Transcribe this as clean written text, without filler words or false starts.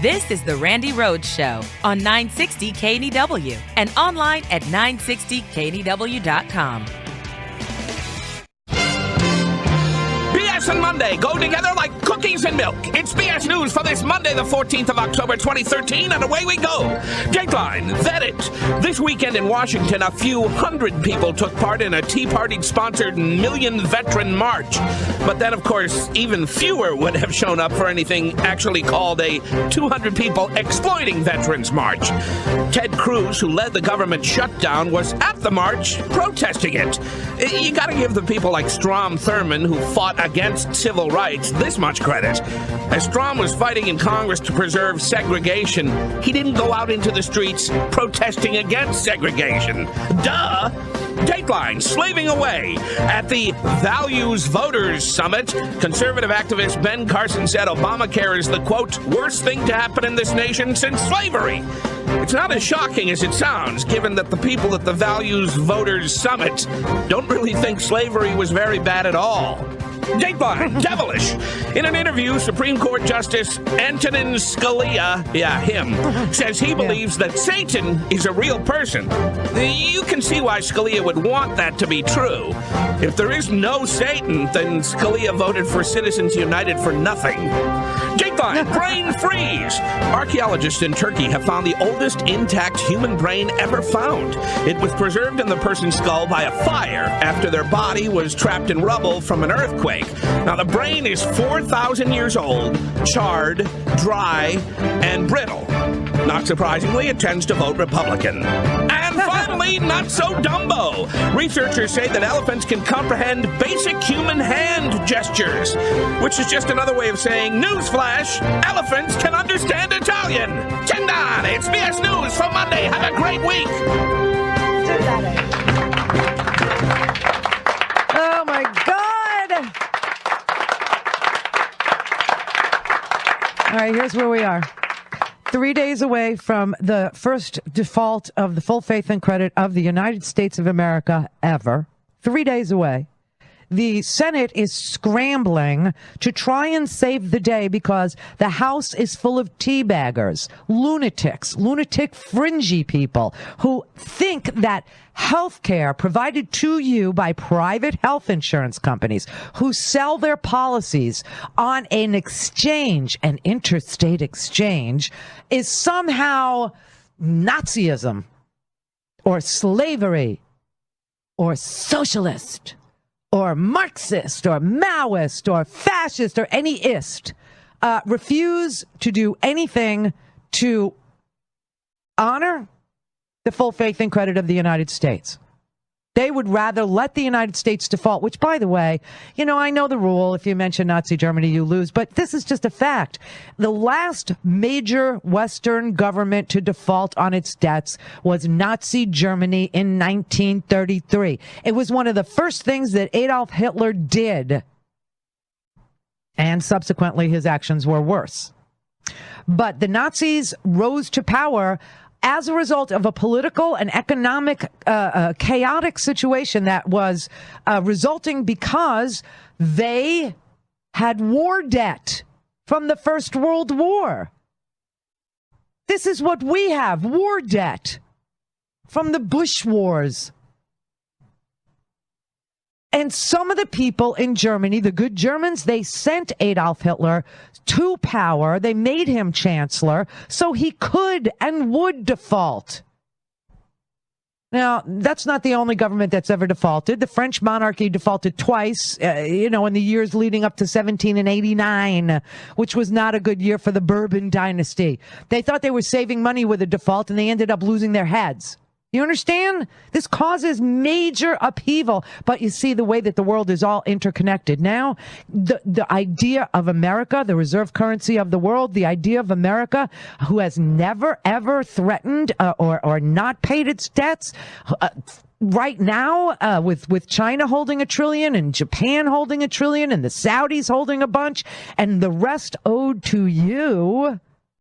This is the Randi Rhodes Show on 960 KNEW and online at 960knew.com. BS and Monday go together like cookies and milk. It's BS News for this Monday, the 14th of October, 2013, and away we go. Dateline, vet it. This weekend in Washington, a few hundred people took part in a Tea Party-sponsored Million Veteran March. But then, of course, even fewer would have shown up for anything actually called a 200 people exploiting veterans march. Ted Cruz, who led the government shutdown, was at the march protesting it. You got to give the people like Strom Thurmond, who fought against civil rights, this much credit. As Strom was fighting in Congress to preserve segregation, he didn't go out into the streets protesting against segregation. Duh! Dateline, slaving away. At the Values Voters Summit, conservative activist Ben Carson said Obamacare is the, quote, worst thing to happen in this nation since slavery. It's not as shocking as it sounds, given that the people at the Values Voters Summit don't really think slavery was very bad at all. Dateline, devilish. In an interview, Supreme Court Justice Antonin Scalia, him, says he believes that Satan is a real person. You can see why Scalia would want that to be true. If there is no Satan, then Scalia voted for Citizens United for nothing. Dateline, brain freeze. Archaeologists in Turkey have found the oldest intact human brain ever found. It was preserved in the person's skull by a fire after their body was trapped in rubble from an earthquake. Now, the brain is 4,000 years old, charred, dry, and brittle. Not surprisingly, it tends to vote Republican. And finally, not so Dumbo. Researchers say that elephants can comprehend basic human hand gestures, which is just another way of saying, newsflash, elephants can understand Italian. Chendan, it's BS News for Monday. Have a great week. Oh, my God. All right, here's where we are. 3 days away from the first default of the full faith and credit of the United States of America ever. 3 days away. The Senate is scrambling to try and save the day because the House is full of teabaggers, lunatics, lunatic fringy people who think that health care provided to you by private health insurance companies who sell their policies on an exchange, an interstate exchange, is somehow Nazism or slavery or socialist or Marxist, or Maoist, or fascist, or any ist, refuse to do anything to honor the full faith and credit of the United States. They would rather let the United States default, which, by the way, I know the rule. If you mention Nazi Germany, you lose. But this is just a fact. The last major Western government to default on its debts was Nazi Germany in 1933. It was one of the first things that Adolf Hitler did. And subsequently, his actions were worse. But the Nazis rose to power as a result of a political and economic chaotic situation that was resulting because they had war debt from the First World War. This is what we have, war debt from the Bush Wars. And some of the people in Germany, the good Germans, they sent Adolf Hitler to power. They made him chancellor so he could and would default. Now, that's not the only government that's ever defaulted. The French monarchy defaulted twice, in the years leading up to 1789, which was not a good year for the Bourbon dynasty. They thought they were saving money with a default, and they ended up losing their heads. You understand? This causes major upheaval. But you see the way that the world is all interconnected. Now, the idea of America, the reserve currency of the world, the idea of America, who has never, ever threatened or not paid its debts, right now, with China holding $1 trillion and Japan holding $1 trillion and the Saudis holding a bunch and the rest owed to you.